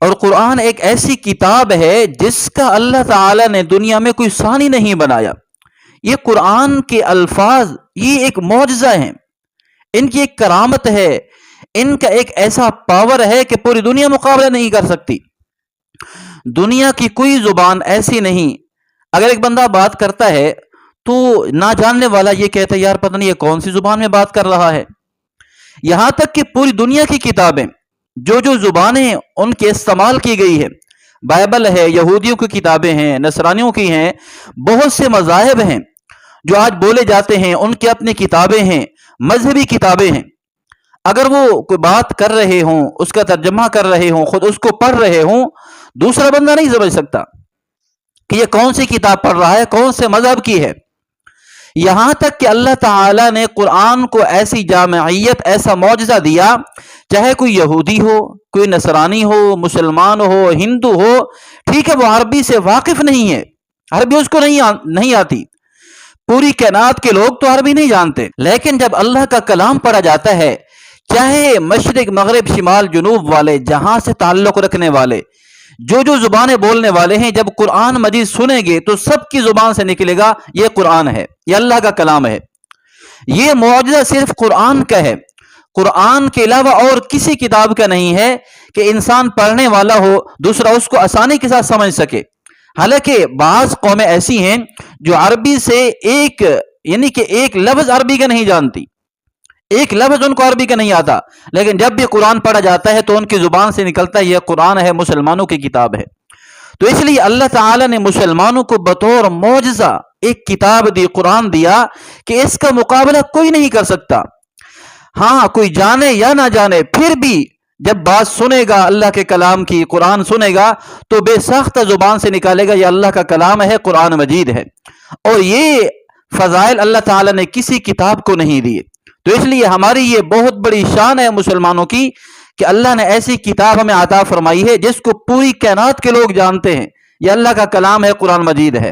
اور قرآن ایک ایسی کتاب ہے جس کا اللہ تعالی نے دنیا میں کوئی ثانی نہیں بنایا. یہ قرآن کے الفاظ یہ ایک معجزہ ہیں، ان کی ایک کرامت ہے، ان کا ایک ایسا پاور ہے کہ پوری دنیا مقابلہ نہیں کر سکتی. دنیا کی کوئی زبان ایسی نہیں، اگر ایک بندہ بات کرتا ہے تو نہ جاننے والا یہ کہتا ہے یار پتہ نہیں یہ کون سی زبان میں بات کر رہا ہے. یہاں تک کہ پوری دنیا کی کتابیں جو زبانیں ان کے استعمال کی گئی ہے، بائبل ہے، یہودیوں کی کتابیں ہیں، نصرانیوں کی ہیں، بہت سے مذاہب ہیں جو آج بولے جاتے ہیں، ان کی اپنی کتابیں ہیں، مذہبی کتابیں ہیں. اگر وہ کوئی بات کر رہے ہوں، اس کا ترجمہ کر رہے ہوں، خود اس کو پڑھ رہے ہوں، دوسرا بندہ نہیں سمجھ سکتا کہ یہ کون سی کتاب پڑھ رہا ہے، کون سے مذہب کی ہے. یہاں تک کہ اللہ تعالی نے قرآن کو ایسی جامعیت، ایسا معجزہ دیا، چاہے کوئی یہودی ہو، کوئی نصرانی ہو، مسلمان ہو، ہندو ہو، ٹھیک ہے وہ عربی سے واقف نہیں ہے، عربی اس کو نہیں آتی، پوری کائنات کے لوگ تو عربی نہیں جانتے، لیکن جب اللہ کا کلام پڑھا جاتا ہے، چاہے مشرق مغرب شمال جنوب والے، جہاں سے تعلق رکھنے والے، جو زبانیں بولنے والے ہیں، جب قرآن مجید سنیں گے تو سب کی زبان سے نکلے گا یہ قرآن ہے، یہ اللہ کا کلام ہے. یہ معجزہ صرف قرآن کا ہے، قرآن کے علاوہ اور کسی کتاب کا نہیں ہے کہ انسان پڑھنے والا ہو دوسرا اس کو آسانی کے ساتھ سمجھ سکے. حالانکہ بعض قومیں ایسی ہیں جو عربی سے ایک لفظ عربی کا نہیں جانتی، ایک لفظ ان کو عربی کا نہیں آتا، لیکن جب بھی قرآن پڑھا جاتا ہے تو ان کی زبان سے نکلتا ہے یہ قرآن ہے، مسلمانوں کی کتاب ہے. تو اس لیے اللہ تعالی نے مسلمانوں کو بطور معجزہ ایک کتاب دی، قرآن دیا، کہ اس کا مقابلہ کوئی نہیں کر سکتا. ہاں کوئی جانے یا نہ جانے، پھر بھی جب بات سنے گا اللہ کے کلام کی، قرآن سنے گا تو بے سخت زبان سے نکالے گا یہ اللہ کا کلام ہے، قرآن مجید ہے. اور یہ فضائل اللہ تعالی نے کسی کتاب کو نہیں دیے. تو اس لیے ہماری یہ بہت بڑی شان ہے مسلمانوں کی کہ اللہ نے ایسی کتاب ہمیں عطا فرمائی ہے جس کو پوری کائنات کے لوگ جانتے ہیں، یہ اللہ کا کلام ہے، قرآن مجید ہے.